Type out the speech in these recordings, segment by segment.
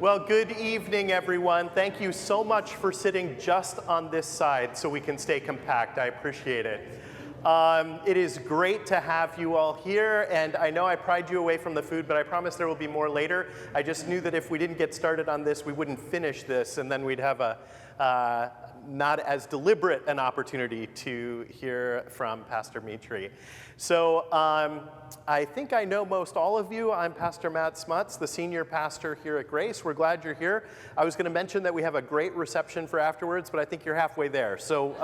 Well, good evening, everyone. Thank you so much for sitting just on this side so we can stay compact. I appreciate it. It is great to have you all here, and I know I pried you away from the food, but I promise there will be more later. I just knew that if we didn't get started on this, we wouldn't finish this, and then we'd have a not as deliberate an opportunity to hear from Pastor Mitri. So I think I know most all of you. I'm Pastor Matt Smuts, the senior pastor here at Grace. We're glad you're here. I was going to mention that we have a great reception for afterwards, but I think you're halfway there. So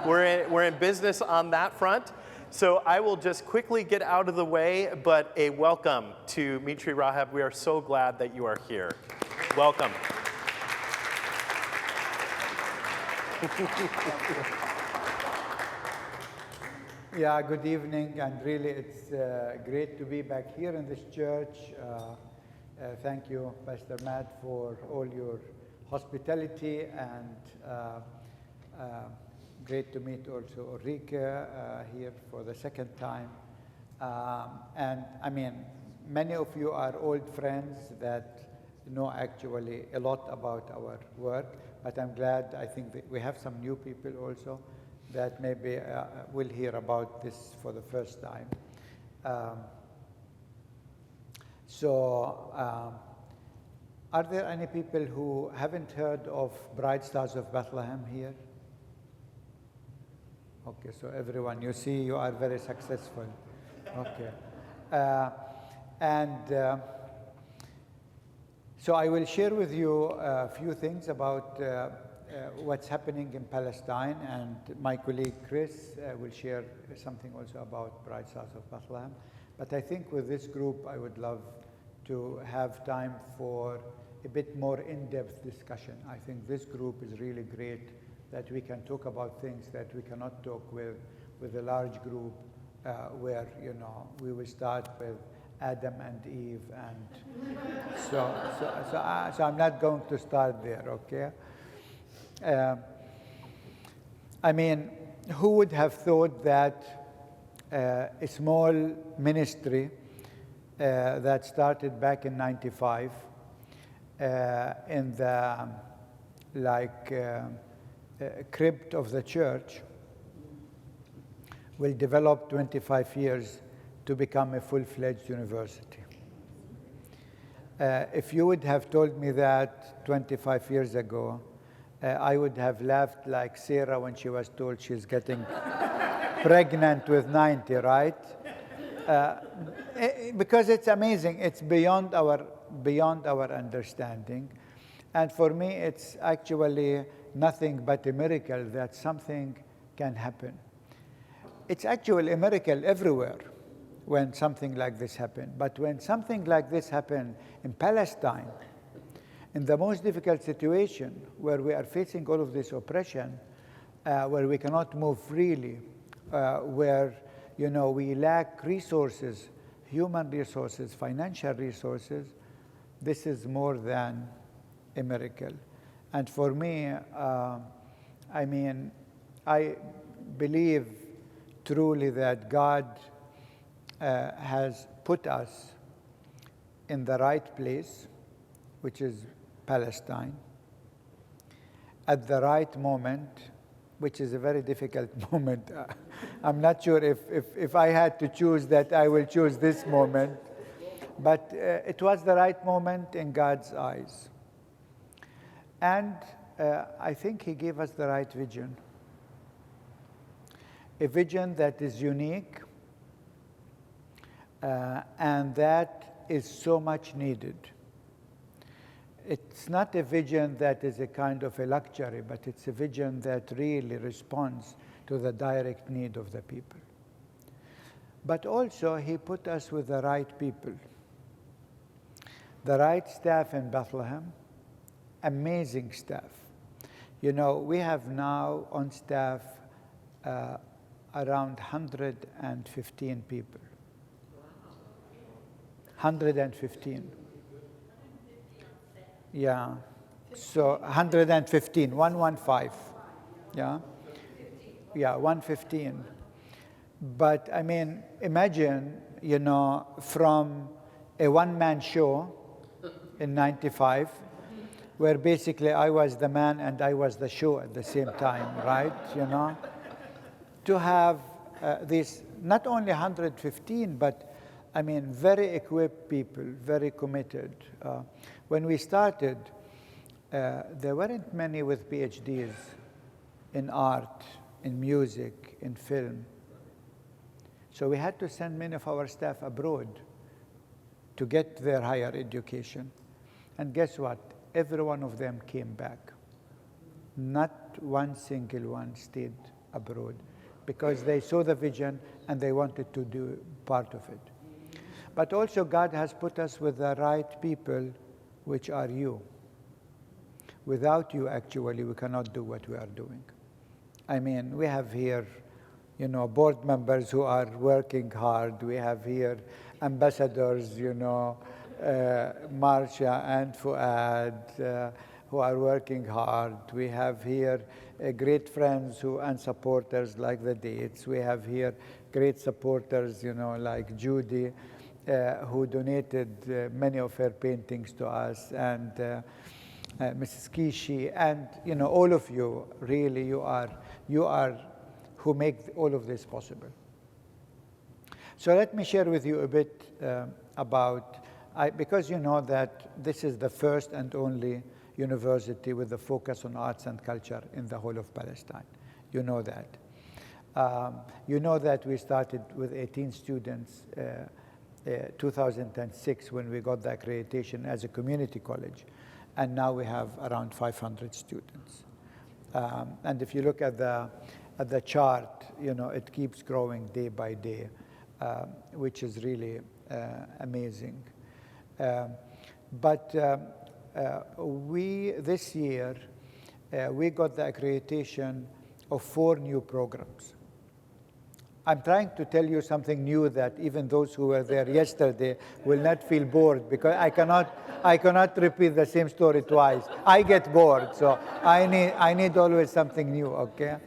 we're in business on that front. So I will just quickly get out of the way, but a welcome to Mitri, Raheb. We are so glad that you are here. Welcome. Yeah, good evening, and really it's great to be back here in this church. Thank you, Pastor Matt, for all your hospitality, and great to meet also Ulrike here for the second time. And I mean, many of you are old friends that know actually a lot about our work, but I'm glad, I think that we have some new people also that maybe will hear about this for the first time. Are there any people who haven't heard of Bright Stars of Bethlehem here? Okay, so everyone, you see you are very successful. Okay. So I will share with you a few things about what's happening in Palestine, and my colleague Chris will share something also about Bright Stars of Bethlehem. But I think with this group, I would love to have time for a bit more in-depth discussion. I think this group is really great, that we can talk about things that we cannot talk with a large group where, you know, we will start with Adam and Eve, and so I'm not going to start there, okay? I mean, who would have thought that a small ministry that started back in '95 in the crypt of the church will develop 25 years to become a full-fledged university. If you would have told me that 25 years ago, I would have laughed like Sarah when she was told she's getting pregnant with 90, right? Because it's amazing. It's beyond our understanding. And for me, it's actually nothing but a miracle that something can happen. It's actually a miracle everywhere when something like this happens. But when something like this happens in Palestine, in the most difficult situation where we are facing all of this oppression, where we cannot move freely, where, you know, we lack resources, human resources, financial resources, this is more than a miracle. And for me, I mean, I believe truly that God has put us in the right place, which is Palestine, at the right moment, which is a very difficult moment. I'm not sure if I had to choose that, I will choose this moment. But it was the right moment in God's eyes. And I think He gave us the right vision. A vision that is unique and that is so much needed. It's not a vision that is a kind of a luxury, but it's a vision that really responds to the direct need of the people. But also, He put us with the right people. The right staff in Bethlehem, amazing staff. You know, we have now on staff around 115 people. 115. Yeah. So 115, 115. Yeah. Yeah, 115. But I mean, imagine, you know, from a one-man show in '95 where basically I was the man and I was the show at the same time, right? To have these, not only 115, but I mean, very equipped people, very committed. When we started, there weren't many with PhDs in art, in music, in film. So we had to send many of our staff abroad to get their higher education. And guess what? Every one of them came back. Not one single one stayed abroad because they saw the vision and they wanted to do part of it. But also God has put us with the right people, which are you. Without you, actually, we cannot do what we are doing. I mean, we have here, board members who are working hard. We have here ambassadors, Marcia and Fuad, who are working hard. We have here great friends and supporters like the Dates. We have here great supporters, like Judy, who donated many of her paintings to us, and Mrs. Kishi, and all of you. Really, you are who make all of this possible. So let me share with you a bit about, because you know that this is the first and only university with a focus on arts and culture in the whole of Palestine. You know that. You know that we started with 18 students 2006 when we got the accreditation as a community college, and now we have around 500 students. And if you look at the chart, it keeps growing day by day, which is really amazing. But this year, we got the accreditation of 4 new programs. I'm trying to tell you something new that even those who were there yesterday will not feel bored, because I cannot repeat the same story twice. I get bored, so I need always something new, okay?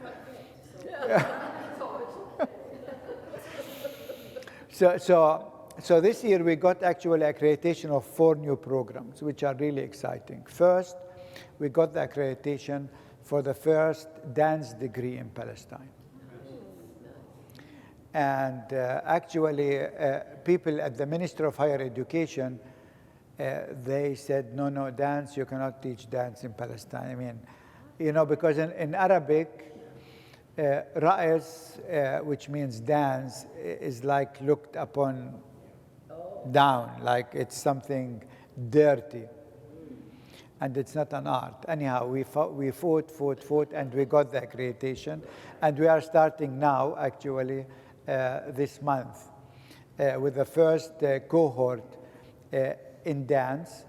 So this year we got actually accreditation of 4 new programs, which are really exciting. First, we got the accreditation for the first dance degree in Palestine. And actually, people at the Ministry of Higher Education, they said, no, dance, you cannot teach dance in Palestine. I mean, because in Arabic, Ra'is, which means dance, is like looked upon down, like it's something dirty. And it's not an art. Anyhow, we fought, and we got the accreditation. And we are starting now, actually, this month, with the first cohort in dance.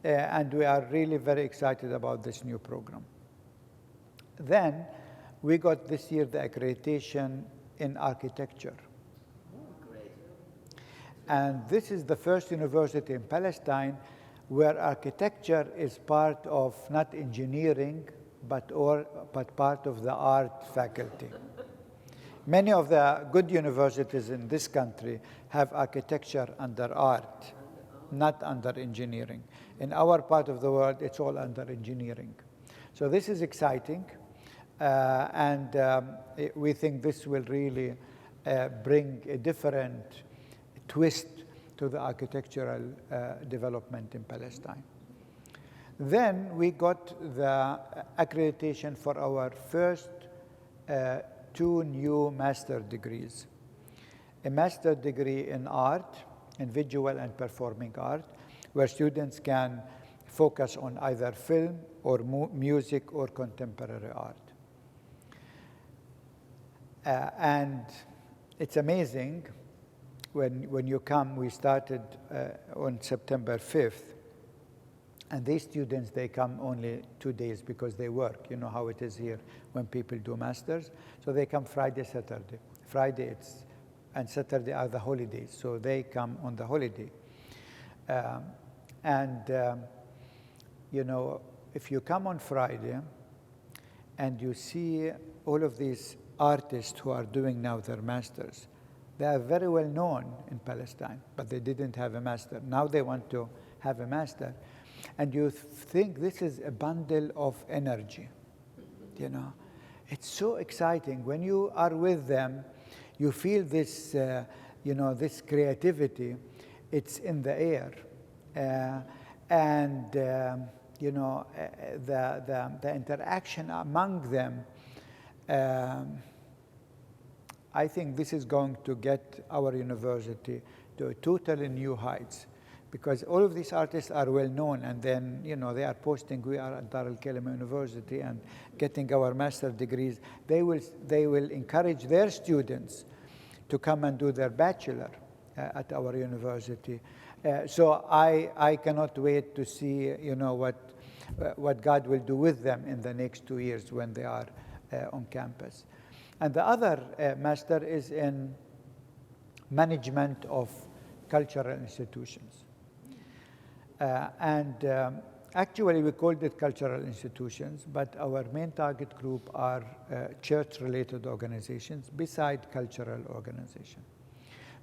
And we are really very excited about this new program. Then, we got this year the accreditation in architecture. Great. And this is the first university in Palestine where architecture is part of not engineering, but part of the art faculty. Many of the good universities in this country have architecture under art, not under engineering. In our part of the world, it's all under engineering. So this is exciting. And we think this will really bring a different twist to the architectural development in Palestine. Then we got the accreditation for our first 2 new master degrees. A master degree in art, in visual and performing art, where students can focus on either film or music or contemporary art. And it's amazing, when you come, we started on September 5th, and these students, they come only 2 days because they work. You know how it is here when people do masters. So they come Friday, Saturday. Friday and Saturday are the holidays, so they come on the holiday. If you come on Friday and you see all of these artists who are doing now their masters, they are very well known in Palestine, but they didn't have a master. Now they want to have a master. And you think this is a bundle of energy, you know. It's so exciting. When you are with them, you feel this, you know, this creativity. It's in the air. You know, the interaction among them, I think this is going to get our university to totally new heights, because all of these artists are well known, and then, you know, they are posting, we are at al-Kalima University and getting our master's degrees. They will encourage their students to come and do their bachelor at our university. So I cannot wait to see, you know, what God will do with them in the next 2 years when they are on campus. And the other master is in management of cultural institutions. Actually, we called it cultural institutions, but our main target group are church-related organizations beside cultural organizations.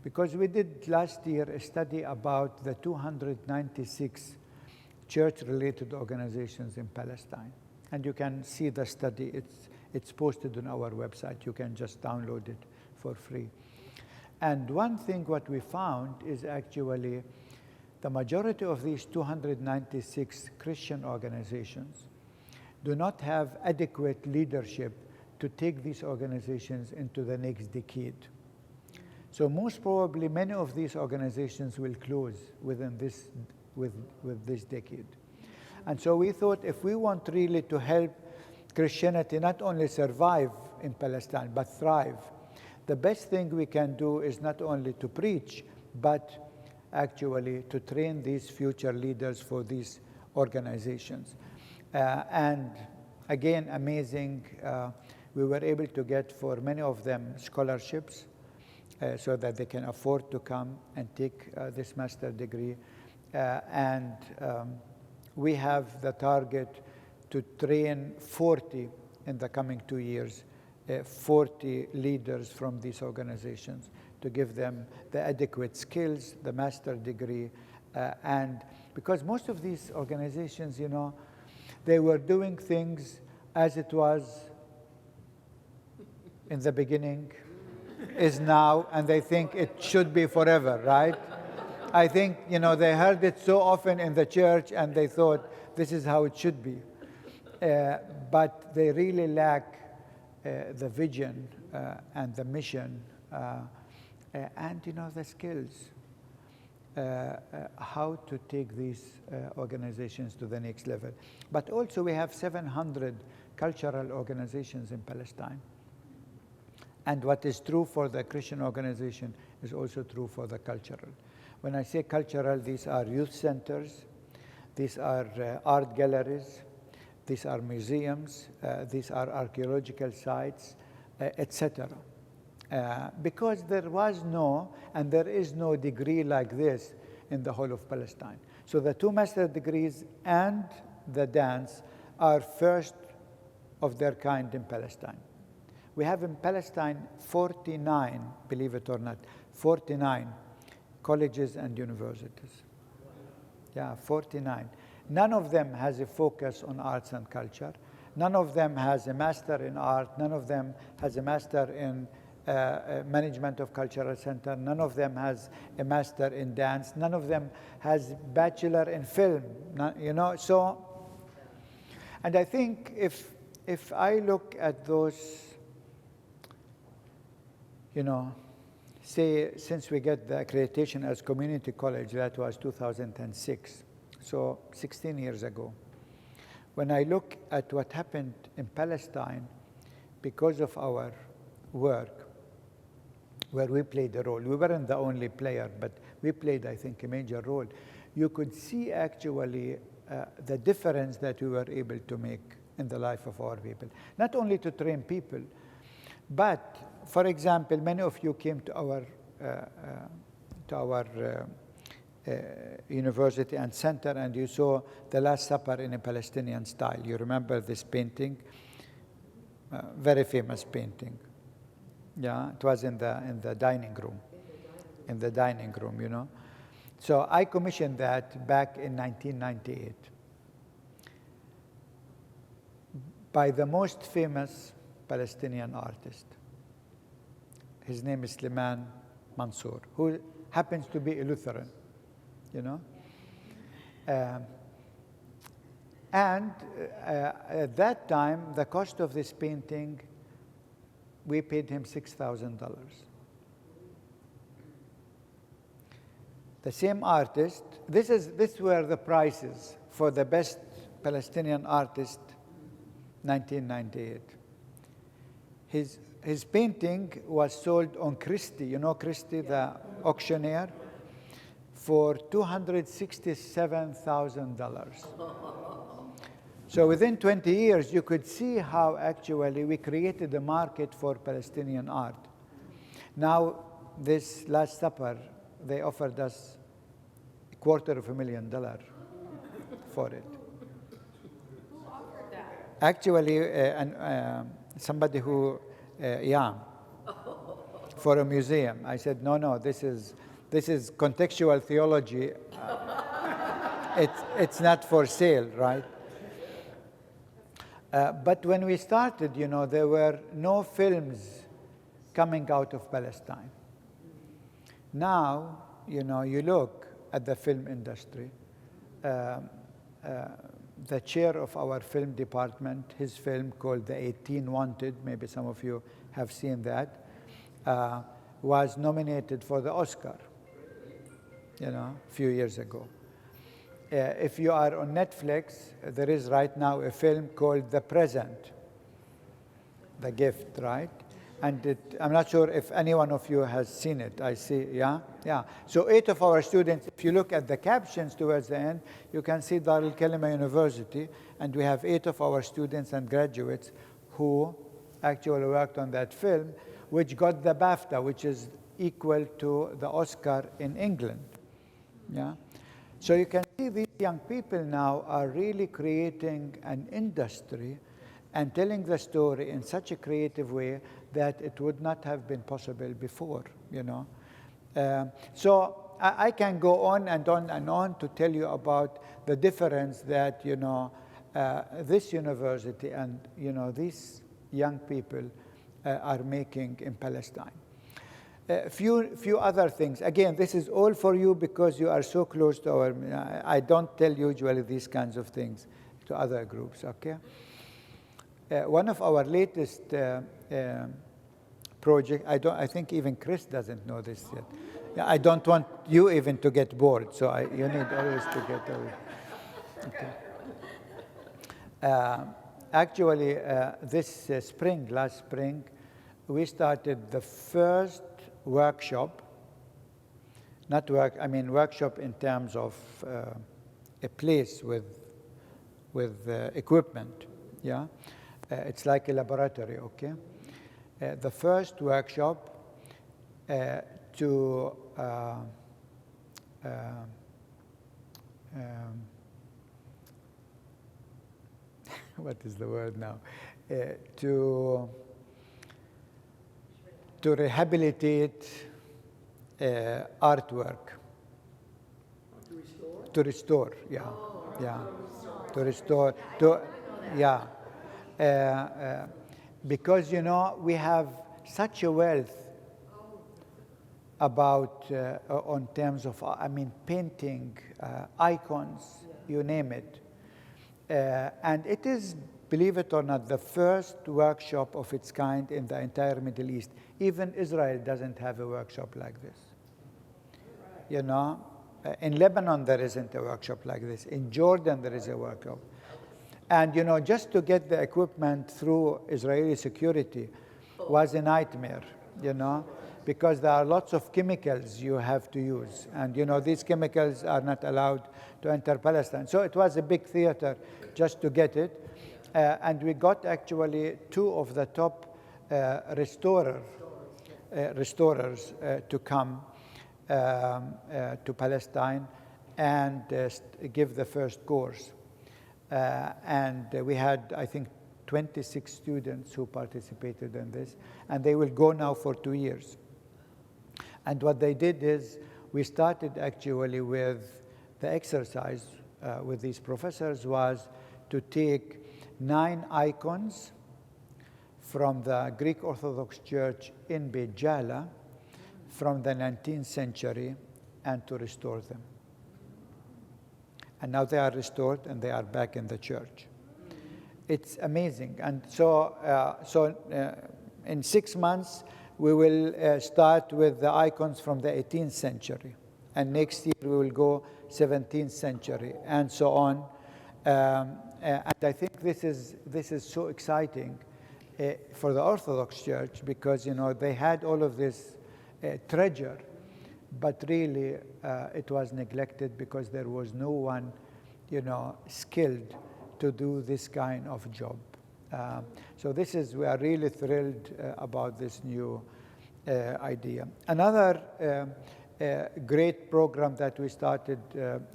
Because we did last year a study about the 296 church-related organizations in Palestine. And you can see the study. It's posted on our website. You can just download it for free. And one thing what we found is actually the majority of these 296 Christian organizations do not have adequate leadership to take these organizations into the next decade. So most probably many of these organizations will close within this, with this decade. And so we thought if we want really to help Christianity not only survive in Palestine, but thrive, the best thing we can do is not only to preach, but actually to train these future leaders for these organizations. And again, amazing, we were able to get for many of them scholarships so that they can afford to come and take this master's degree. We have the target to train 40 in the coming 2 years, 40 leaders from these organizations, to give them the adequate skills, the master's degree, and because most of these organizations, you know, they were doing things as it was in the beginning, is now, and they think it should be forever, right? I think, you know, they heard it so often in the church and they thought this is how it should be. But they really lack the vision and the mission and, you know, the skills, how to take these organizations to the next level. But also we have 700 cultural organizations in Palestine. And what is true for the Christian organization is also true for the cultural. When I say cultural, these are youth centers, these are art galleries, these are museums, these are archaeological sites, etc. Because there was no, and there is no degree like this in the whole of Palestine. So the 2 master's degrees and the dance are first of their kind in Palestine. We have in Palestine 49, believe it or not, 49 colleges and universities. Yeah, 49. None of them has a focus on arts and culture. None of them has a master in art. None of them has a master in management of cultural center. None of them has a master in dance. None of them has bachelor in film. You know, so, and I think if I look at those, you know, say since we get the accreditation as community college, that was 2006, so 16 years ago. When I look at what happened in Palestine because of our work, where we played a role, we weren't the only player, but we played, I think, a major role. You could see actually the difference that we were able to make in the life of our people. Not only to train people, but, for example, many of you came to our university and center, and you saw the Last Supper in a Palestinian style. You remember this painting? Very famous painting. Yeah, it was in the dining room. In the dining room, you know. So I commissioned that back in 1998. by the most famous Palestinian artist. His name is Slimane Mansour, who happens to be a Lutheran, you know. At that time, the cost of this painting, we paid him $6,000. The same artist, this were the prices for the best Palestinian artist, 1998. His painting was sold on Christie, you know Christie, the auctioneer, for $267,000. So within 20 years, you could see how actually we created a market for Palestinian art. Now, this Last Supper, they offered us $250,000 for it. Who offered that? Actually, somebody who, for a museum. I said, no, this is contextual theology. It's not for sale, right? But when we started, you know, there were no films coming out of Palestine. Now, you know, you look at the film industry. The chair of our film department, his film called The 18 Wanted, maybe some of you have seen that, was nominated for the Oscar, you know, a few years ago. If you are on Netflix, there is right now a film called The Present, The Gift, right? And I'm not sure if any one of you has seen it. I see, yeah? So 8 of our students, if you look at the captions towards the end, you can see al-Kalima University, and we have 8 of our students and graduates who actually worked on that film, which got the BAFTA, which is equal to the Oscar in England, yeah? So you can see these young people now are really creating an industry and telling the story in such a creative way that it would not have been possible before, you know. So I can go on and on and on to tell you about the difference that, you know, this university and, you know, these young people are making in Palestine. A few other things. Again, this is all for you because you are so close to our, I don't tell usually these kinds of things to other groups, okay? One of our latest project, I think even Chris doesn't know this yet. Yeah, I don't want you even to get bored, so you need always to get away. Okay. Actually, this spring, last spring, we started the first workshop, workshop in terms of a place with equipment, yeah? It's like a laboratory, okay? The first workshop to what is the word now? To rehabilitate artwork. To restore? To restore, yeah. Oh, yeah. to To restore. Yeah. Because, you know, we have such a wealth about, on terms of, painting, icons, you name it. And it is, believe it or not, the first workshop of its kind in the entire Middle East. Even Israel doesn't have a workshop like this. You know, in Lebanon there isn't a workshop like this. In Jordan there is a workshop. And, you know, just to get the equipment through Israeli security was a nightmare, you know, because there are lots of chemicals you have to use. And, you know, these chemicals are not allowed to enter Palestine. So it was a big theater just to get it. And we got actually 2 of the top restorers to come to Palestine and give the first course. And we had, I think, 26 students who participated in this, and they will go now for 2 years. And what they did is, we started actually with the exercise with these professors was to take 9 icons from the Greek Orthodox Church in Beit Jala from the 19th century and to restore them. And now they are restored and they are back in the church. It's amazing. And so, in 6 months, we will start with the icons from the 18th century. And next year, we will go 17th century and so on. And I think this is so exciting for the Orthodox Church because, they had all of this treasure, but really it was neglected because there was no one, skilled to do this kind of job. So we are really thrilled about this new idea. Another great program that we started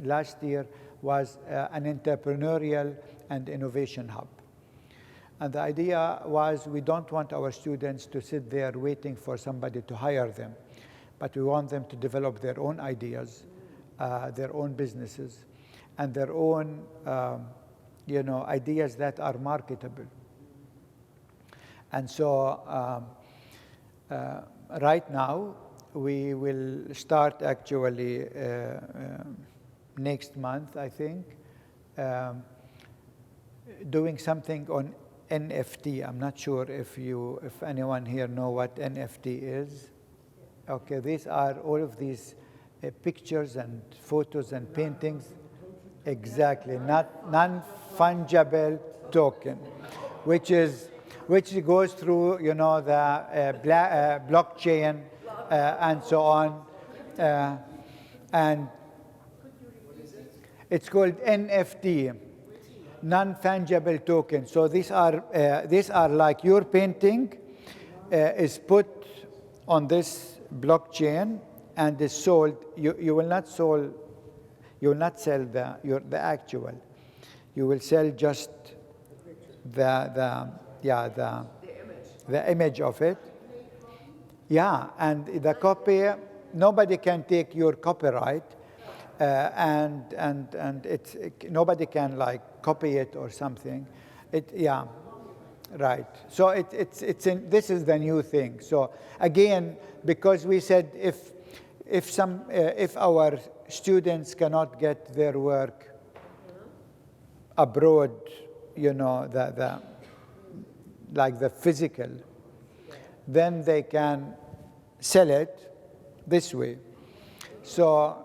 last year was an entrepreneurial and innovation hub. And the idea was we don't want our students to sit there waiting for somebody to hire them, but we want them to develop their own ideas, their own businesses, and their own ideas that are marketable. And so right now, we will start actually next month, I think, doing something on NFT. I'm not sure if anyone here know what NFT is. Okay, these are all of these pictures and photos and paintings. Exactly, non-fungible token, which goes through, the blockchain and so on, and it's called NFT, non-fungible token. So these are like your painting is put on this blockchain and is sold. You will not sell the actual. You will sell just the image of it. Yeah, and the copy, nobody can take your copyright, and nobody can like copy it or something. Right. So this is the new thing. So again, because we said if our students cannot get their work abroad, the physical, then they can sell it this way. So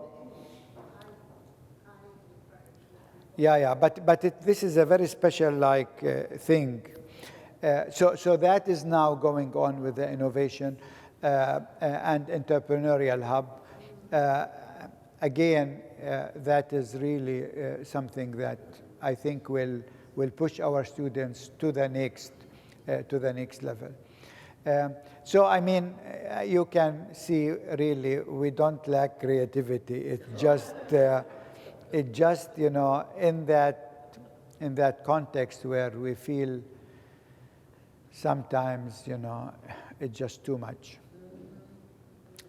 but this is a very special thing. So that is now going on with the innovation and entrepreneurial hub. Again, that is really something that I think will push our students to the next level. So I mean, you can see really we don't lack creativity. It's just in that context where we feel sometimes it's just too much.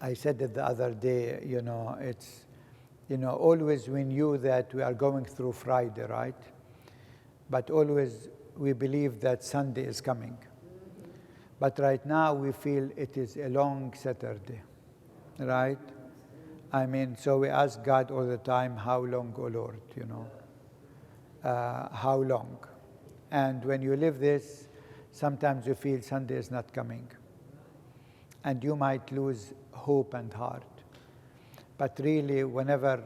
I said it the other day. It's always we knew that we are going through Friday, right? But always we believe that Sunday is coming. But right now we feel it is a long Saturday, right? I mean, so we ask God all the time, how long, O Lord, how long? And when you live this, sometimes you feel Sunday is not coming. And you might lose hope and heart. But really, whenever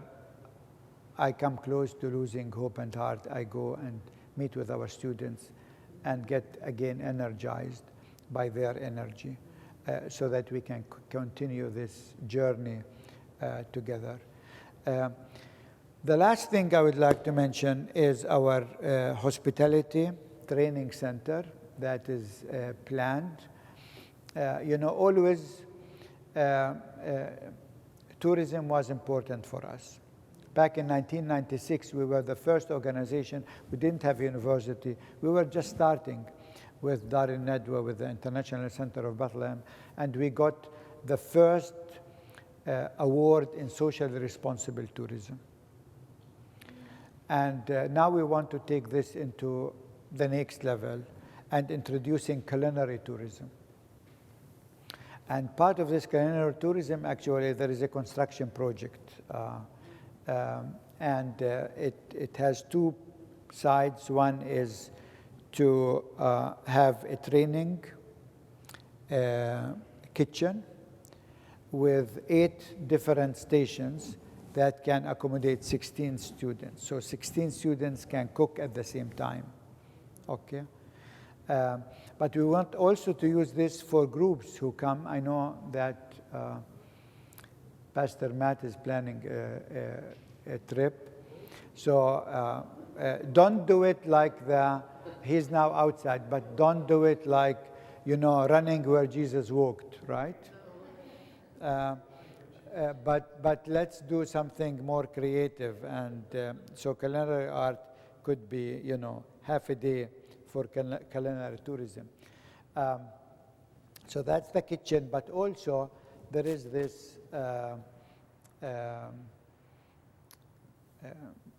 I come close to losing hope and heart, I go and meet with our students and get again energized by their energy so that we can continue this journey together. The last thing I would like to mention is our hospitality training center that is planned. Always tourism was important for us. Back in 1996, we were the first organization. We didn't have a university. We were just starting with Dar al-Nadwa, with the International Center of Bethlehem, and we got the first award in socially responsible tourism. And now we want to take this into the next level and introducing culinary tourism. And part of this culinary tourism, actually, there is a construction project. It has two sides. One is to have a training kitchen with 8 different stations that can accommodate 16 students. So 16 students can cook at the same time, okay? But we want also to use this for groups who come. I know that Pastor Matt is planning a trip. So don't do it like he's now outside, but don't do it like, running where Jesus walked, right? But let's do something more creative. And so culinary art could be, half a day for culinary tourism. So that's the kitchen, but also there is this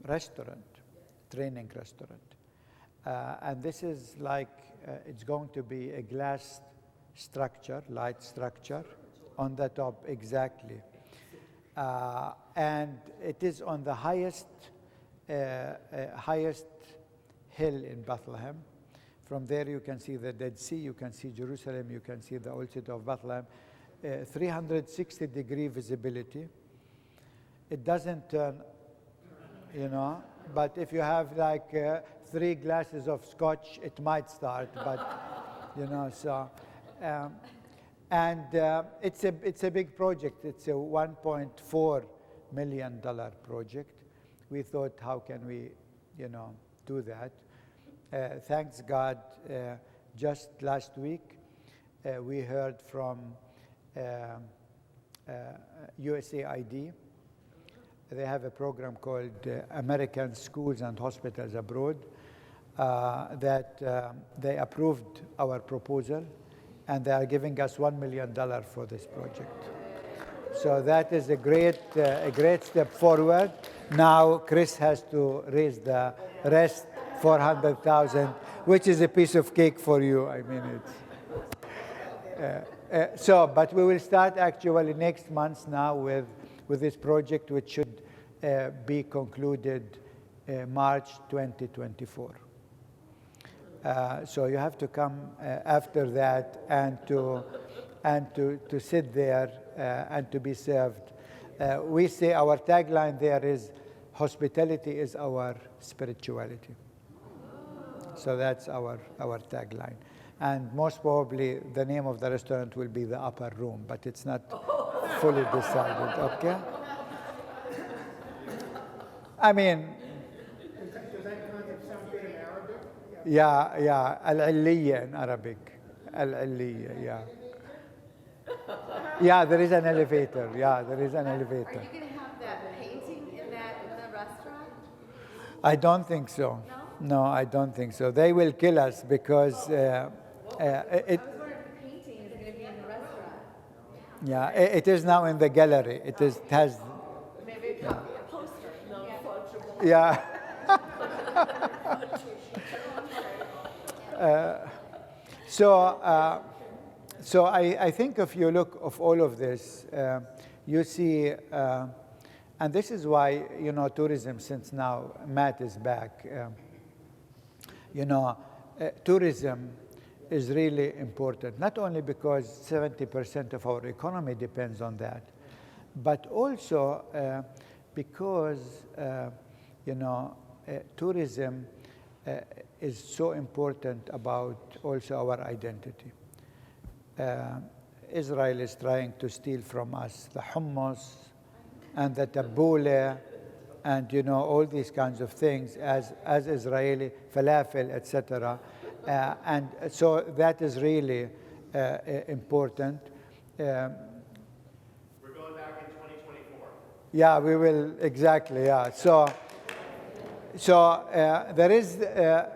restaurant, training restaurant. And this is like, it's going to be a glass structure, light structure, on the top, exactly. And it is on the highest hill in Bethlehem. From there you can see the Dead Sea, you can see Jerusalem, you can see the old city of Bethlehem. 360-degree visibility. It doesn't turn, but if you have like 3 glasses of scotch, it might start, but, so. And it's a big project. It's a $1.4 million project. We thought, how can we, do that? Thanks God, just last week, we heard from USAID. They have a program called American Schools and Hospitals Abroad that they approved our proposal, and they are giving us $1 million for this project. So that is a great step forward. Now Chris has to raise the rest, 400,000, which is a piece of cake for you. I mean, it's but we will start actually next month now with this project, which should be concluded March 2024. So you have to come after that and to sit there and to be served. We say our tagline there is, hospitality is our spirituality. So that's our tagline. And most probably the name of the restaurant will be the Upper Room, but it's not fully decided, okay? I mean, Does that concept sound good in Arabic? yeah, al-Aliyya in Arabic. Al-Aliyya, yeah. Yeah, there is an elevator. Yeah, there is an elevator. Are you going to have that painting in the restaurant? I don't think so. No, I don't think so. They will kill us because I was wondering if the painting is going to be in the restaurant. yeah, it is now in the gallery. It has. Maybe a poster. No, Yeah. So I think if you look of all of this, you see, and this is why, tourism, since now Matt is back, tourism is really important, not only because 70% of our economy depends on that, but also because, tourism is so important about also our identity. Israel is trying to steal from us the hummus and the tabbouleh and, all these kinds of things as Israeli, falafel, etc. And so that is really important. We're going back in 2024. Yeah, we will, exactly, yeah. So there is,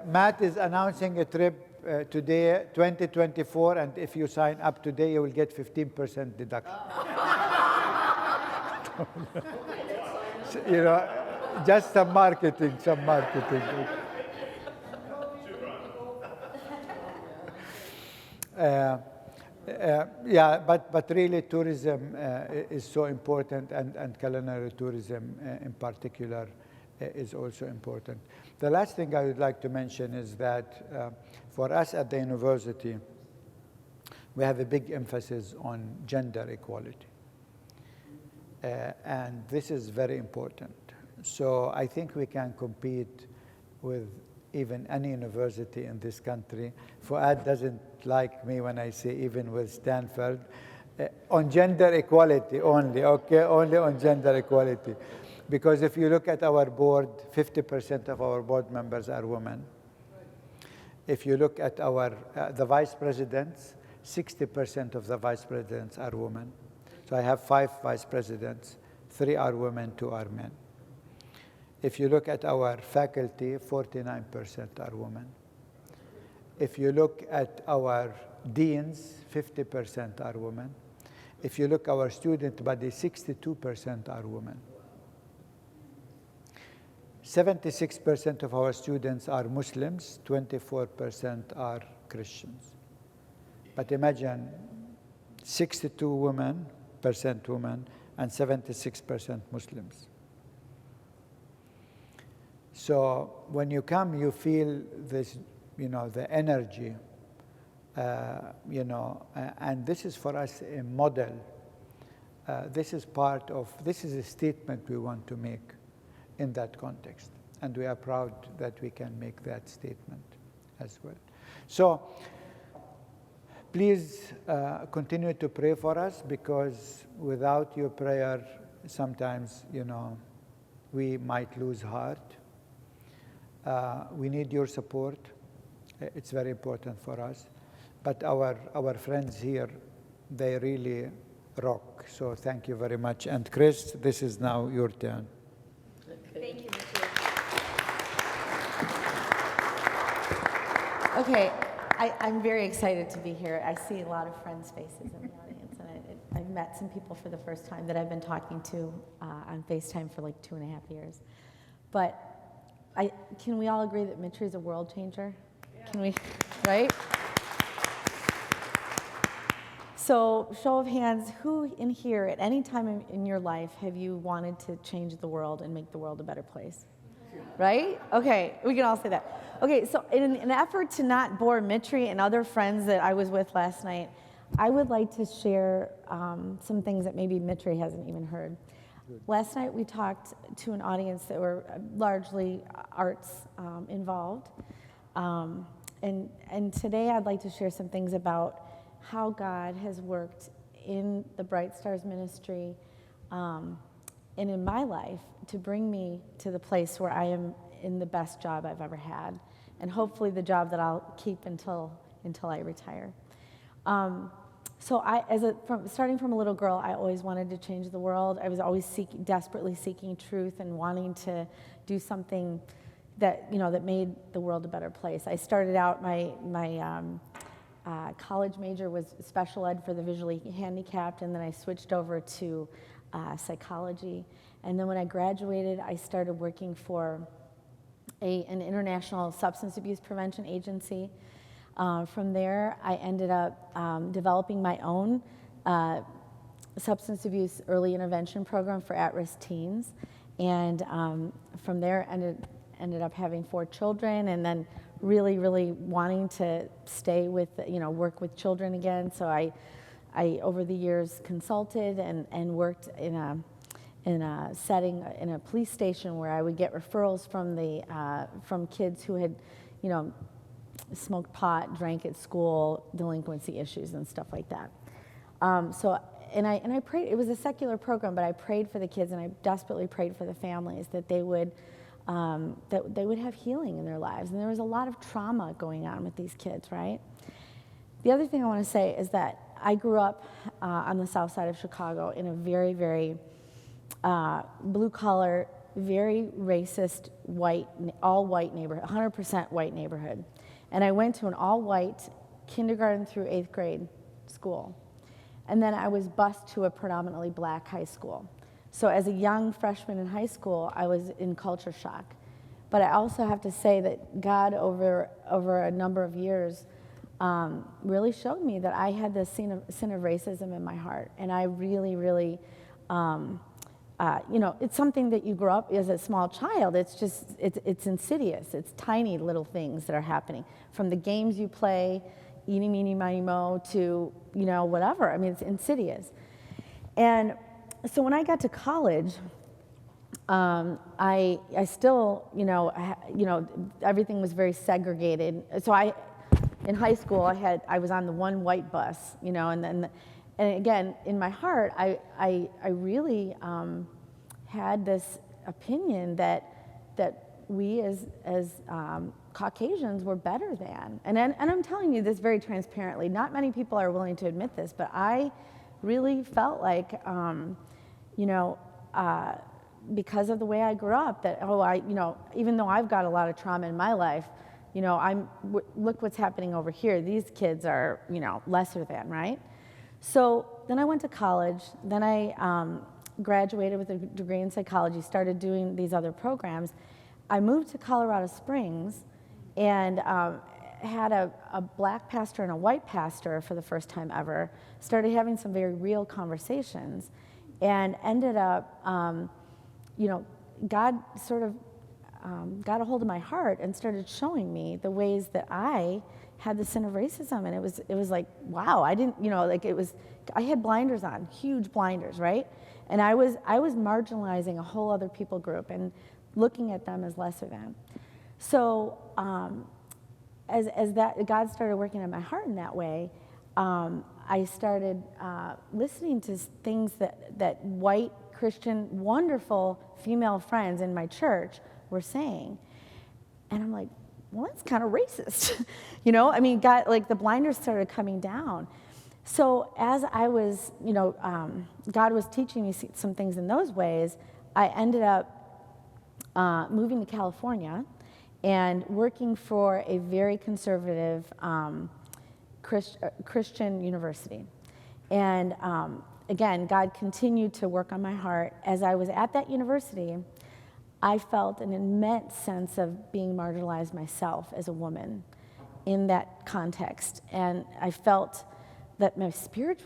Matt is announcing a trip today, 2024, and if you sign up today, you will get 15% deduction. Just some marketing. Yeah, but really tourism is so important, and culinary tourism in particular is also important. The last thing I would like to mention is that for us at the university, we have a big emphasis on gender equality. And this is very important. So I think we can compete with even any university in this country. Fuad doesn't like me when I say even with Stanford. On gender equality only, okay? Only on gender equality. Because if you look at our board, 50% of our board members are women. If you look at the vice presidents, 60% of the vice presidents are women. So I have 5 vice presidents, 3 are women, 2 are men. If you look at our faculty, 49% are women. If you look at our deans, 50% are women. If you look at our student body, 62% are women. 76% of our students are Muslims, 24% are Christians. But imagine 62% women and 76% Muslims. So when you come, you feel this, the energy, and this is for us a model. This is a statement we want to make in that context. And we are proud that we can make that statement as well. So please continue to pray for us, because without your prayer, sometimes, we might lose heart. We need your support. It's very important for us. But our friends here, they really rock. So thank you very much. And Chris, this is now your turn. Thank you, Mitri. Okay, I'm very excited to be here. I see a lot of friends' faces in the audience, and I've met some people for the first time that I've been talking to on FaceTime for like 2.5 years. But can we all agree that Mitri is a world changer? Yeah. Can we, right? So, show of hands, who in here at any time in your life have you wanted to change the world and make the world a better place? Right? Okay, we can all say that. Okay, so in an effort to not bore Mitri and other friends that I was with last night, I would like to share some things that maybe Mitri hasn't even heard. Last night we talked to an audience that were largely arts involved. And today I'd like to share some things about how God has worked in the Bright Stars ministry and in my life to bring me to the place where I am in the best job I've ever had, and hopefully the job that I'll keep until I retire. So starting from a little girl, I always wanted to change the world. I was always desperately seeking truth and wanting to do something that made the world a better place. I started out my college major was special ed for the visually handicapped, and then I switched over to psychology. And then when I graduated, I started working for an international substance abuse prevention agency. From there, I ended up developing my own substance abuse early intervention program for at-risk teens. And from there, ended up having 4 children, and then really, really wanting to stay with, work with children again. So I over the years consulted and worked in a setting in a police station where I would get referrals from kids who had, smoked pot, drank at school, delinquency issues and stuff like that. And I prayed. It was a secular program, but I prayed for the kids, and I desperately prayed for the families that they would have healing in their lives. And there was a lot of trauma going on with these kids, right? The other thing I want to say is that I grew up on the south side of Chicago in a very, very blue-collar, very racist, all-white neighborhood, 100% white neighborhood. And I went to an all-white kindergarten through 8th grade school. And then I was bused to a predominantly black high school. So as a young freshman in high school, I was in culture shock. But I also have to say that God, over a number of years, really showed me that I had this sin of racism in my heart. And I really, really, it's something that you grow up as a small child. It's just, it's insidious. It's tiny little things that are happening. From the games you play, eeny, meeny, miny, mo, to, whatever. I mean, it's insidious. And so when I got to college, I still, everything was very segregated. So in high school, I was on the one white bus, and again, in my heart, I really had this opinion that we as Caucasians were better than. And I'm telling you this very transparently. Not many people are willing to admit this, but I really felt like, because of the way I grew up, that, even though I've got a lot of trauma in my life, look what's happening over here. These kids are, lesser than, right? So then I went to college. Then I graduated with a degree in psychology, started doing these other programs. I moved to Colorado Springs and had a black pastor and a white pastor for the first time ever, started having some very real conversations, and ended up, God sort of got a hold of my heart and started showing me the ways that I had the sin of racism. And it was like, wow, I didn't, I had blinders on, huge blinders, right? And I was marginalizing a whole other people group and looking at them as lesser than. So as that, God started working on my heart in that way, I started listening to things that white Christian, wonderful female friends in my church were saying. And I'm like, well, that's kind of racist. God, the blinders started coming down. So as I was, God was teaching me some things in those ways, I ended up moving to California and working for a very conservative Christian university. And again, God continued to work on my heart. As I was at that university, I felt an immense sense of being marginalized myself as a woman in that context. And I felt that my spirit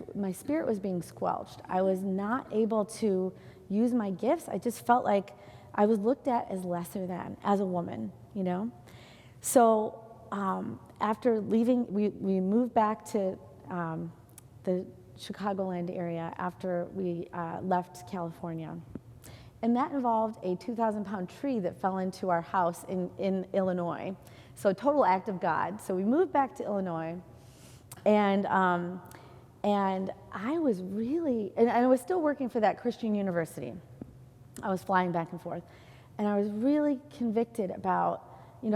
was being squelched. I was not able to use my gifts. I just felt like I was looked at as lesser than, as a woman, So after leaving, we moved back to the Chicagoland area after we left California. And that involved a 2,000-pound tree that fell into our house in Illinois. So total act of God. So we moved back to Illinois, and I was really, and I was still working for that Christian university. I was flying back and forth, and I was really convicted about,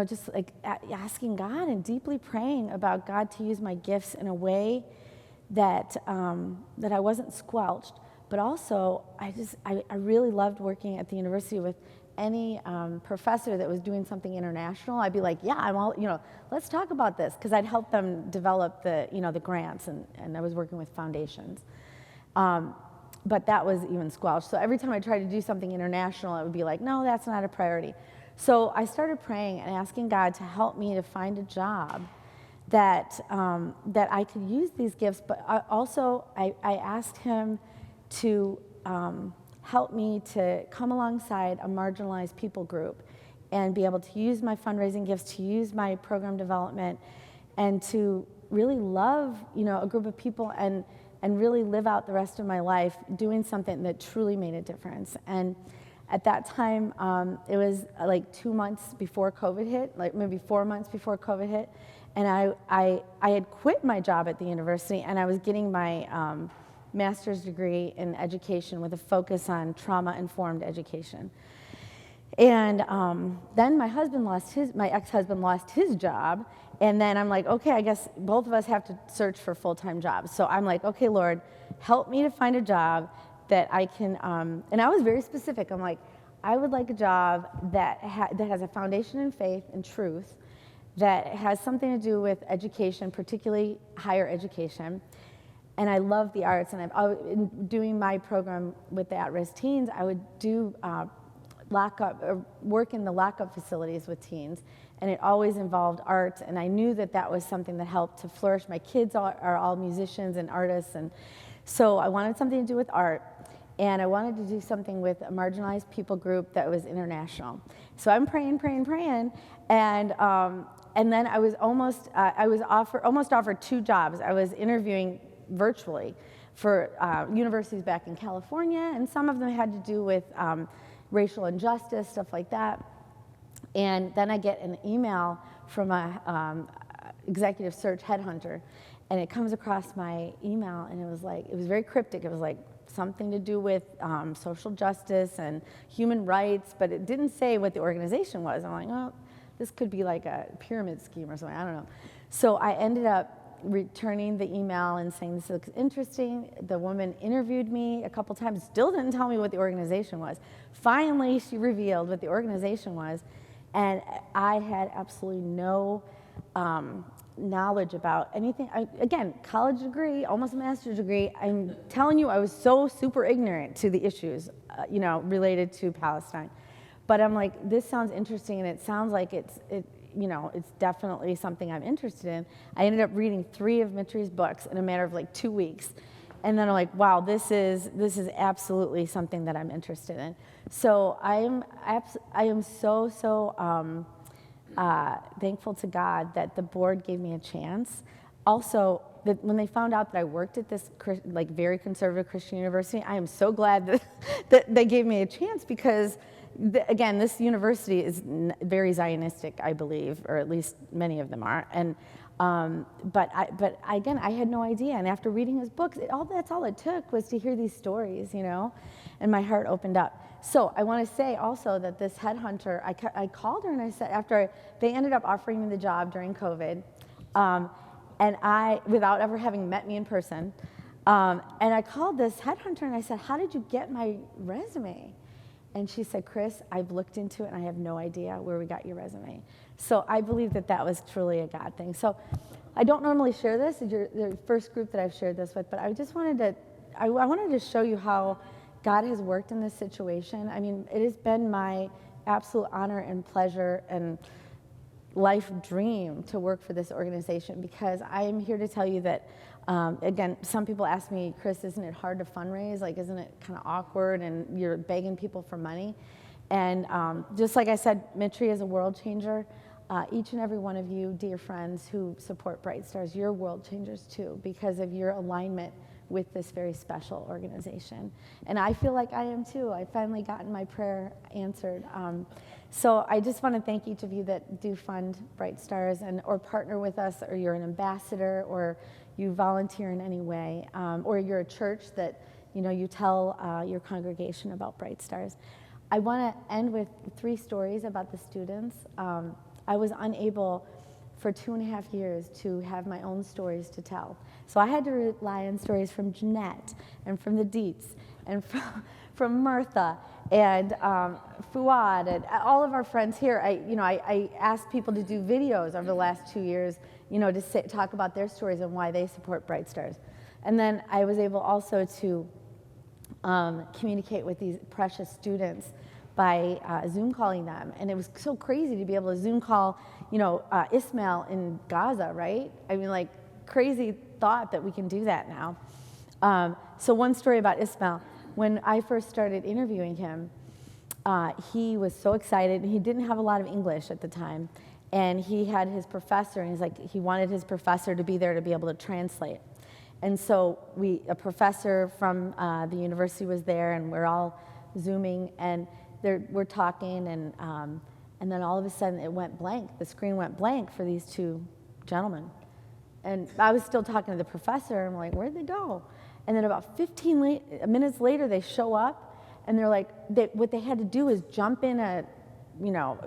just like asking God and deeply praying about God to use my gifts in a way that I wasn't squelched. But also, I really loved working at the university with any professor that was doing something international. I'd be like, yeah, I'm all, let's talk about this, because I'd help them develop the grants, and I was working with foundations. But that was even squelched. So every time I tried to do something international, it would be like, no, that's not a priority. So I started praying and asking God to help me to find a job that I could use these gifts, but I asked Him to help me to come alongside a marginalized people group and be able to use my fundraising gifts, to use my program development, and to really love, a group of people and really live out the rest of my life doing something that truly made a difference. And at that time, it was like 2 months before COVID hit, like maybe 4 months before COVID hit, and I had quit my job at the university, and I was getting my master's degree in education with a focus on trauma-informed education. And then my ex-husband lost his job, and then I'm like, okay, I guess both of us have to search for full-time jobs. So I'm like, okay, Lord, help me to find a job that I can, and I was very specific. I'm like, I would like a job that has a foundation in faith and truth, that has something to do with education, particularly higher education. And I love the arts, and in doing my program with the at-risk teens, I would do lockup, or work in the lockup facilities with teens, and it always involved art, and I knew that that was something that helped to flourish. My kids are all musicians and artists, and so I wanted something to do with art, and I wanted to do something with a marginalized people group that was international. So I'm praying, and then I was almost offered 2 jobs. I was interviewing virtually for universities back in California, and some of them had to do with racial injustice, stuff like that. And then I get an email from a executive search headhunter, and it comes across my email, and it was very cryptic. It was like something to do with social justice and human rights, but it didn't say what the organization was. I'm like, well, this could be like a pyramid scheme or something, I don't know. So I ended up returning the email and saying, this looks interesting. The woman interviewed me a couple times, still didn't tell me what the organization was. Finally, she revealed what the organization was, and I had absolutely no knowledge about anything. Again, college degree, almost a master's degree. I'm telling you, I was so super ignorant to the issues, related to Palestine. But I'm like, this sounds interesting, and it sounds like it's definitely something I'm interested in. I ended up reading 3 of Mitri's books in a matter of like 2 weeks. And then I'm like, wow, this is absolutely something that I'm interested in. So I am so thankful to God that the board gave me a chance. Also, that when they found out that I worked at this very conservative Christian university, I am so glad that they gave me a chance, because again, this university is very Zionistic, I believe, or at least many of them are. And but again, I had no idea. And after reading his books, that's all it took was to hear these stories, and my heart opened up. So I want to say also that this headhunter, I called her and I said, after they ended up offering me the job during COVID, and without ever having met me in person, and I called this headhunter and I said, how did you get my resume? And she said, Chris, I've looked into it and I have no idea where we got your resume. So I believe that was truly a God thing. So I don't normally share this. You're the first group that I've shared this with, but I just wanted to show you how God has worked in this situation. I mean, it has been my absolute honor and pleasure and life dream to work for this organization, because I am here to tell you that, again, some people ask me, Chris, isn't it hard to fundraise? Like, isn't it kind of awkward and you're begging people for money? And just like I said, Mitri is a world changer. Each and every one of you, dear friends who support Bright Stars, you're world changers too, because of your alignment with this very special organization. And I feel like I am too. I've finally gotten my prayer answered. So I just want to thank each of you that do fund Bright Stars or partner with us, or you're an ambassador, or you volunteer in any way, or you're a church that you tell your congregation about Bright Stars. I want to end with 3 stories about the students. I was unable for 2.5 years to have my own stories to tell. So I had to rely on stories from Jeanette and from the Dietz and from Martha and Fuad and all of our friends here. I asked people to do videos over the last 2 years, to talk about their stories and why they support Bright Stars. And then I was able also to communicate with these precious students by Zoom calling them. And it was so crazy to be able to Zoom call, Ismail in Gaza, right? I mean, like, crazy thought that we can do that now. So one story about Ismail. When I first started interviewing him, he was so excited. He didn't have a lot of English at the time. And he had his professor, and he wanted his professor to be there to be able to translate. And so a professor from the university was there, and we're all Zooming, and we're talking, and then all of a sudden it went blank. The screen went blank for these 2 gentlemen. And I was still talking to the professor, and I'm like, where'd they go? And then about 15 minutes later, they show up, and they're like, what they had to do is jump in a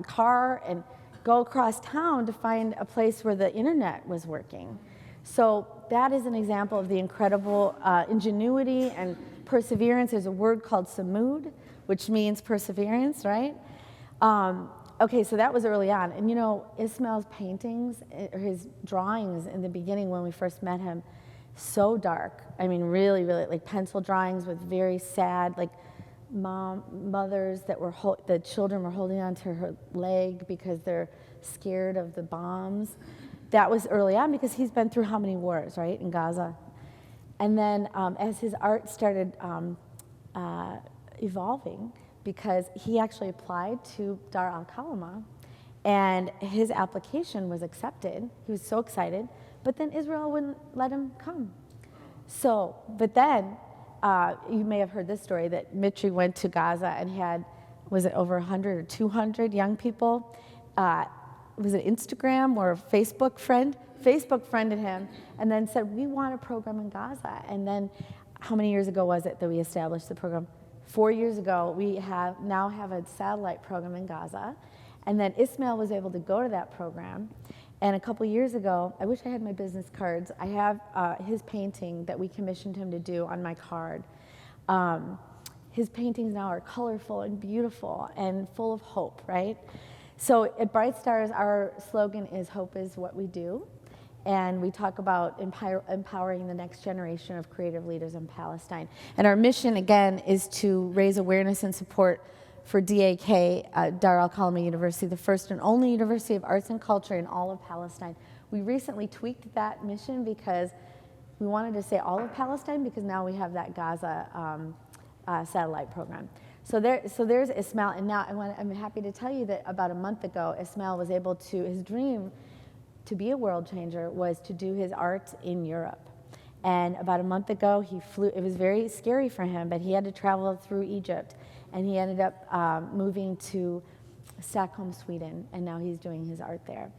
car and go across town to find a place where the internet was working. So that is an example of the incredible ingenuity and perseverance. There's a word called samud, which means perseverance, right? Okay, so that was early on. And Ismail's paintings, or his drawings in the beginning when we first met him, so dark. I mean, really, really, like pencil drawings with very sad, like mothers that were, the children were holding onto her leg because they're scared of the bombs. That was early on because he's been through how many wars, right, in Gaza? And then as his art started evolving, because he actually applied to Dar al-Kalima, and his application was accepted. He was so excited, but then Israel wouldn't let him come. So, but then, you may have heard this story, that Mitri went to Gaza and had, was it over 100 or 200 young people? Was it Instagram or Facebook friended him, and then said, we want a program in Gaza. And then, how many years ago was it that we established the program? 4 years ago, we now have a satellite program in Gaza. And then Ismail was able to go to that program. And a couple years ago, I wish I had my business cards. I have his painting that we commissioned him to do on my card. His paintings now are colorful and beautiful and full of hope, right? So at Bright Stars, our slogan is "Hope is what we do." And we talk about empowering the next generation of creative leaders in Palestine. And our mission, again, is to raise awareness and support for DAK, Dar al-Kalima University, the first and only university of arts and culture in all of Palestine. We recently tweaked that mission because we wanted to say all of Palestine, because now we have that Gaza satellite program. So there's Ismail, and now I'm happy to tell you that about a month ago, Ismail was able to, his dream to be a world changer was to do his art in Europe. And about a month ago, he flew. It was very scary for him, but he had to travel through Egypt. And he ended up moving to Stockholm, Sweden, and now he's doing his art there.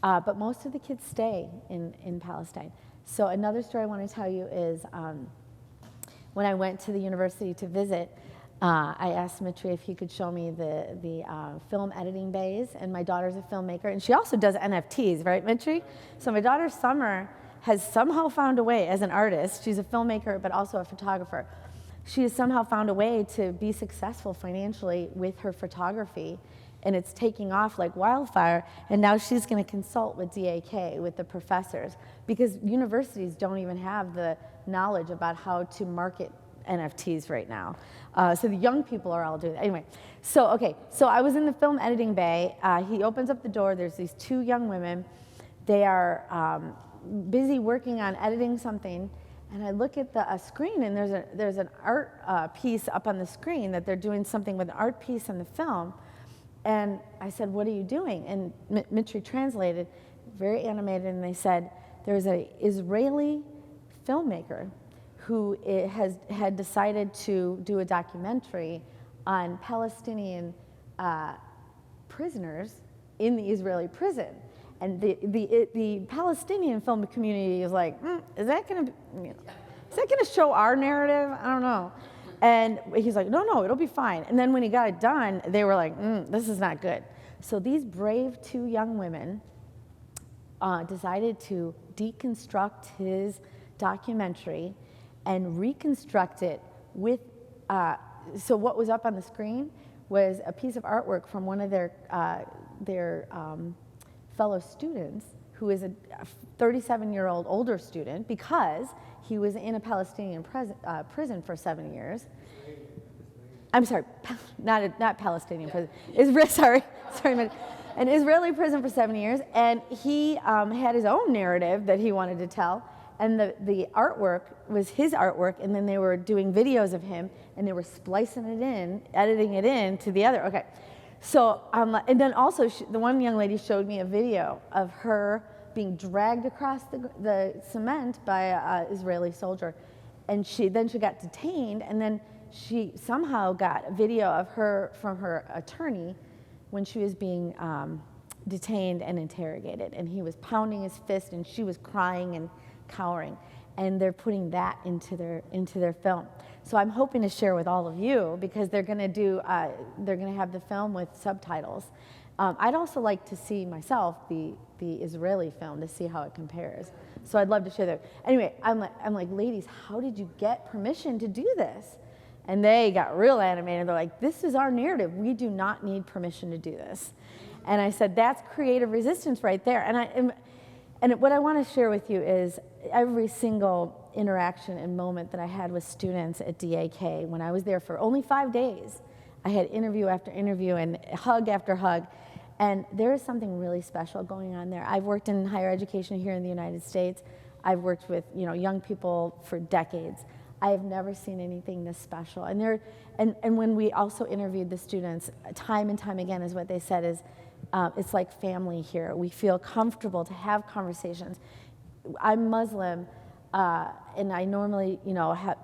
But most of the kids stay in Palestine. So another story I want to tell you is when I went to the university to visit, I asked Mitri if he could show me the film editing bays, and my daughter's a filmmaker, and she also does NFTs, right, Mitri? So my daughter, Summer, has somehow found a way as an artist. She's a filmmaker, but also a photographer. She has somehow found a way to be successful financially with her photography, and it's taking off like wildfire, and now she's going to consult with DAK, with the professors, because universities don't even have the knowledge about how to market NFTs right now. So the young people are all doing that. Anyway, so I was in the film editing bay. He opens up the door. There's these two young women. They are busy working on editing something. And I look at the screen, and there's an art piece up on the screen that they're doing something with an art piece in the film. And I said, what are you doing? And Mitri translated, very animated, and they said, there's an Israeli filmmaker who had decided to do a documentary on Palestinian prisoners in the Israeli prison. And the Palestinian film community is like, is that going to show our narrative? I don't know. And he's like, no, it'll be fine. And then when he got it done, they were like, this is not good. So these brave two young women decided to deconstruct his documentary and reconstruct it with, so what was up on the screen was a piece of artwork from one of their fellow students, who is a 37-year-old older student, because he was in a Palestinian prison for 7 years. I'm sorry, not Palestinian prison. Sorry, an Israeli prison for 7 years, and he had his own narrative that he wanted to tell, and the artwork was his artwork, and then they were doing videos of him, and they were splicing it in, editing it in to the other. Okay. So, and then also, the one young lady showed me a video of her being dragged across the cement by an Israeli soldier. And then she got detained, and then she somehow got a video of her from her attorney when she was being detained and interrogated. And he was pounding his fist, and she was crying and cowering. And they're putting that into their film. So I'm hoping to share with all of you, because they're going to have the film with subtitles. I'd also like to see myself the Israeli film to see how it compares. So I'd love to share that. Anyway, I'm like, ladies, how did you get permission to do this? And they got real animated. They're like, this is our narrative. We do not need permission to do this. And I said, that's creative resistance right there. And what I want to share with you is every single interaction and moment that I had with students at DAK when I was there for only 5 days. I had interview after interview and hug after hug. And there is something really special going on there. I've worked in higher education here in the United States. I've worked with young people for decades. I have never seen anything this special. And when we also interviewed the students, time and time again is what they said is, it's like family here. We feel comfortable to have conversations. I'm Muslim, and I normally,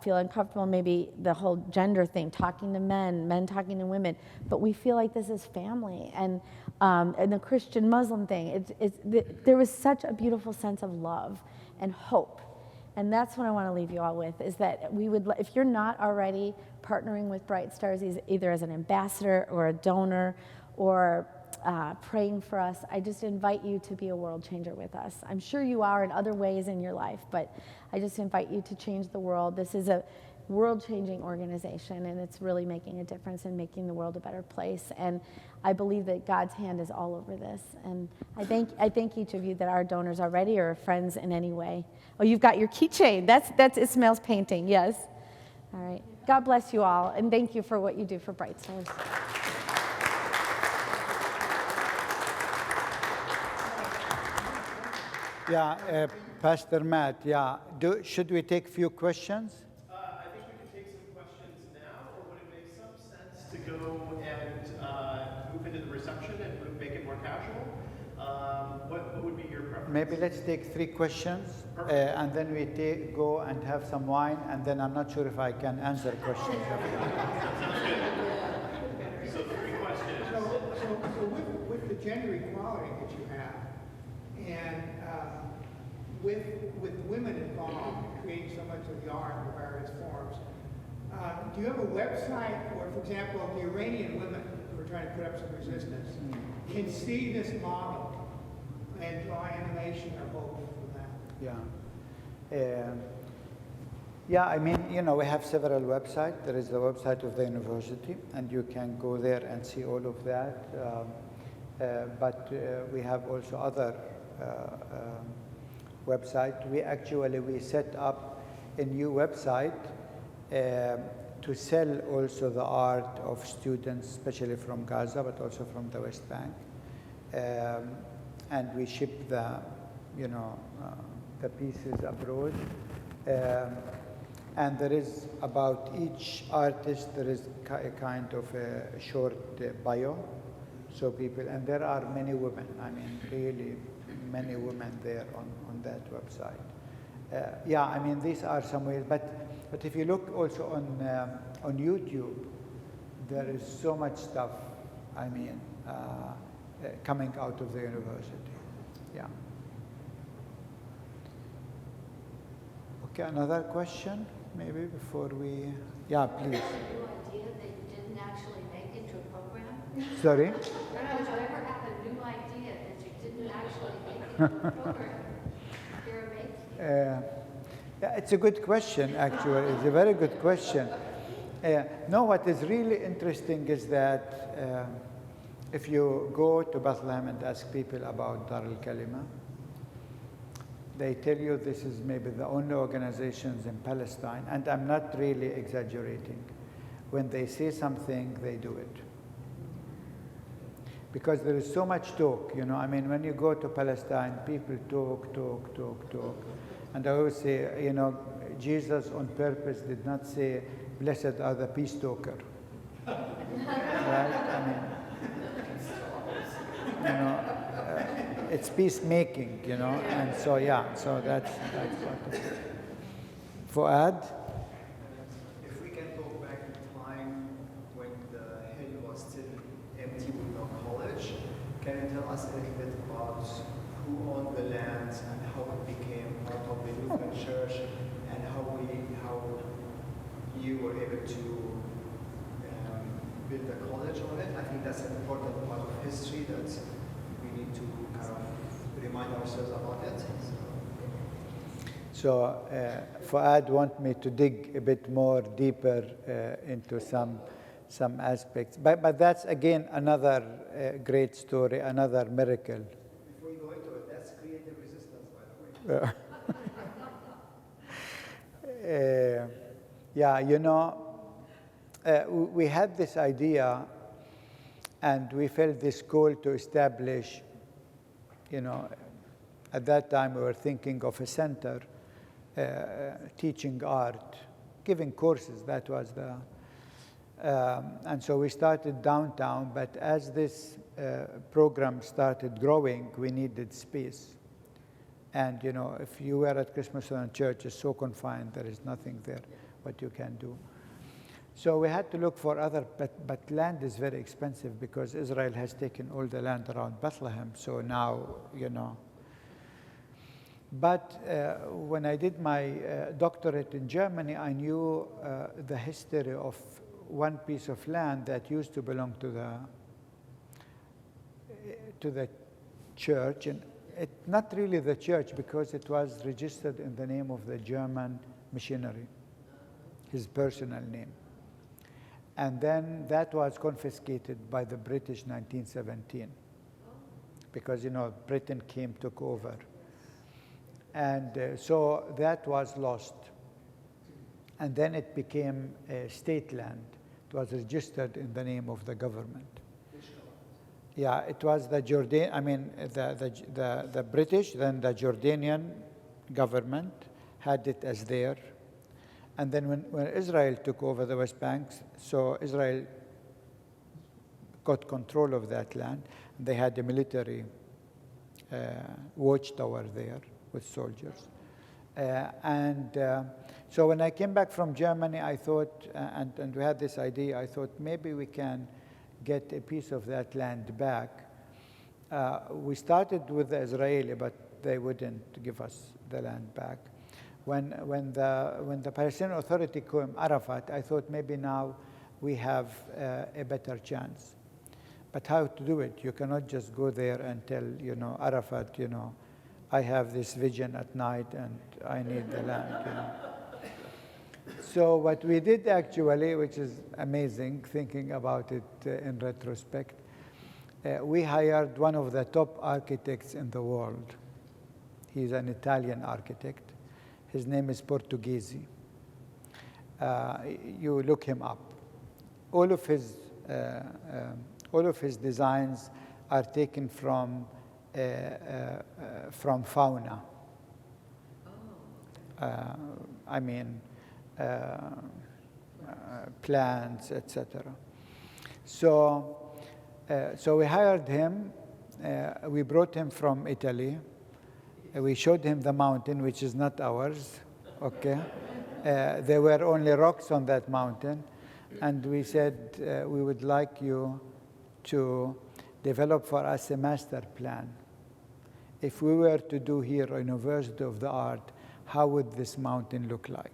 feel uncomfortable, maybe the whole gender thing, talking to men talking to women, but we feel like this is family. And the Christian Muslim thing, there was such a beautiful sense of love and hope. And that's what I want to leave you all with, is that if you're not already partnering with Bright Stars, either as an ambassador or a donor or praying for us, I just invite you to be a world changer with us. I'm sure you are in other ways in your life, but I just invite you to change the world. This is a world-changing organization, and it's really making a difference in making the world a better place. And I believe that God's hand is all over this. And I thank each of you that are donors already or friends in any way. Oh, you've got your keychain. That's Ismail's painting, yes. All right. God bless you all, and thank you for what you do for Bright Stars. Yeah, Pastor Matt, yeah. Should we take a few questions? I think we can take some questions now, or would it make some sense to go and move into the reception and make it more casual? What would be your preference? Maybe let's take 3 questions, and then we go and have some wine, and then I'm not sure if I can answer questions. So 3 questions. So with the gender equality that you have, and with women involved in creating so much of the art in the various forms, do you have a website, or for example, the Iranian women who are trying to put up some resistance can see this model and draw animation or hope from that? Yeah. Yeah, I mean, we have several websites. There is the website of the university, and you can go there and see all of that. But we have also other websites. We set up a new website to sell also the art of students, especially from Gaza, but also from the West Bank. And we ship the pieces abroad. And there is about each artist, there is a kind of a short bio. So people, and there are many women, I mean, really many women there on that website. Yeah, I mean, these are some ways, but if you look also on YouTube, there is so much stuff, I mean, coming out of the university. Yeah. Okay, another question, maybe before we, yeah, please. Have you idea that you didn't actually make it to a program? Sorry? Did you ever have a new idea that you didn't actually make it to a program? You're amazing. Yeah, it's a good question, actually. It's a very good question. No, what is really interesting is that if you go to Bethlehem and ask people about al-Kalima, they tell you this is maybe the only organizations in Palestine, and I'm not really exaggerating. When they say something, they do it. Because there is so much talk, I mean, when you go to Palestine, people talk. And I always say, Jesus on purpose did not say, blessed are the peace talker. Right? I mean, it's peacemaking, and so, yeah, so that's what it is. Fuad? If we can go back in time when the hill was still empty with no college, can you tell us a little bit about who owned the land and how it became part of the Lutheran Church, and how you were able to build a college on it? I think that's an important part of history that we need to kind of remind ourselves about it. So Fuad want me to dig a bit more deeper into some aspects. But that's, again, another great story, another miracle. Before you go into it, that's creative resistance, by the way. Yeah, we had this idea, and we felt this call to establish, at that time we were thinking of a center teaching art, giving courses. That was and so we started downtown, but as this program started growing, we needed space. And, if you were at Christmas Lutheran Church, it's so confined, there is nothing there what you can do. So we had to look for other, but land is very expensive because Israel has taken all the land around Bethlehem. So now, But when I did my doctorate in Germany, I knew the history of one piece of land that used to belong to the church, and not really the church, because it was registered in the name of the German missionary, his personal name. And then that was confiscated by the British 1917, because, Britain took over. And so that was lost. And then it became a state land. It was registered in the name of the government. Yeah, it was the the British, then the Jordanian government had it as their. And then when Israel took over the West Bank, so Israel got control of that land. They had a military watchtower there with soldiers. So when I came back from Germany, I thought, and we had this idea, I thought maybe we can get a piece of that land back. We started with the Israeli, but they wouldn't give us the land back. When the Palestinian Authority came, Arafat, I thought maybe now we have a better chance. But how to do it? You cannot just go there and tell, Arafat, I have this vision at night and I need the land. So what we did actually, which is amazing, thinking about it in retrospect, we hired one of the top architects in the world. He's an Italian architect. His name is Portuguese. You look him up. All of his designs are taken from fauna. Plants, etc. So we hired him. We brought him from Italy. We showed him the mountain, which is not ours. Okay, there were only rocks on that mountain, and we said we would like you to develop for us a master plan. If we were to do here a University of the Art, how would this mountain look like?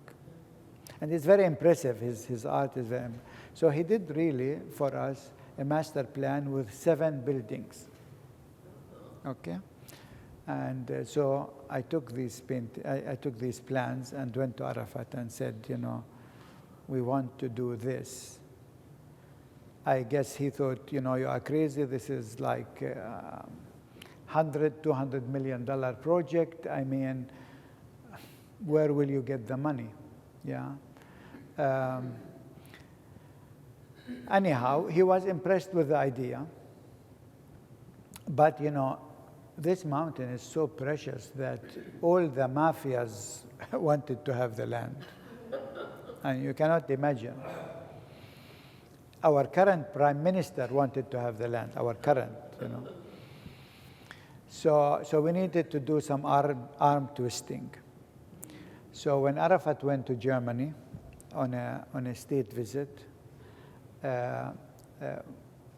And it's very impressive. His art is very impressive. So he did really, for us, a master plan with 7 buildings. Okay? And so I took these plans and went to Arafat and said, we want to do this. I guess he thought, you are crazy. This is like $100, $200 million project. I mean, where will you get the money? Yeah. Anyhow, he was impressed with the idea. But, this mountain is so precious that all the mafias wanted to have the land. And you cannot imagine. Our current prime minister wanted to have the land, our current, So we needed to do some arm twisting. So when Arafat went to Germany on a state visit,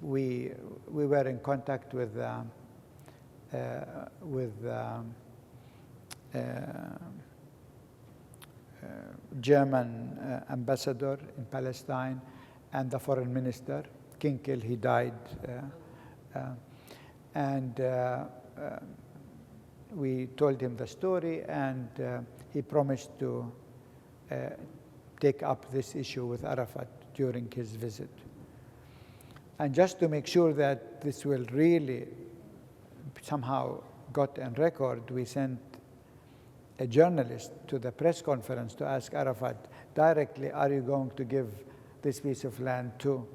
we were in contact with German ambassador in Palestine and the foreign minister, Kinkel. He died, and we told him the story, and he promised to take up this issue with Arafat during his visit. And just to make sure that this will really somehow got on record, we sent a journalist to the press conference to ask Arafat directly, are you going to give this piece of land to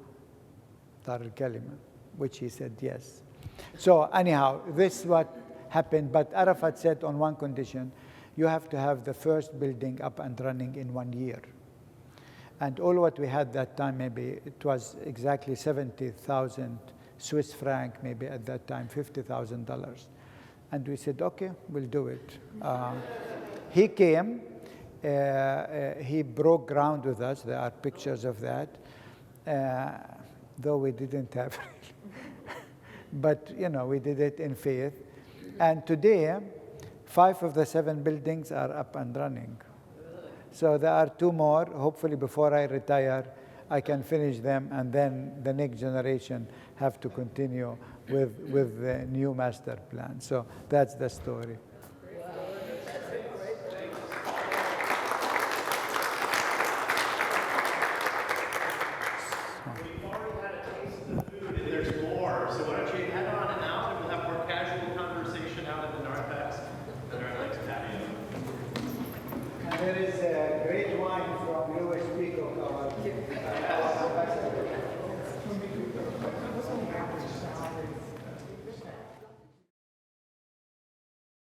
Dar al-Kalima? Which he said yes. So anyhow, this is what happened. But Arafat said on one condition, you have to have the first building up and running in 1 year. And all what we had that time, maybe it was exactly 70,000 Swiss franc, maybe at that time, $50,000. And we said, okay, we'll do it. He came, he broke ground with us. There are pictures of that, though we didn't have but, you know, we did it in faith. And today, 5 of the 7 buildings are up and running. So there are 2 more. Hopefully before I retire, I can finish them, and then the next generation have to continue with the new master plan. So that's the story. We've already had a taste of the food, and there's more. So why don't you head on out, and we'll have more casual conversation out in the narthex and our next patio. And there is a great wine from Louis Peacock, our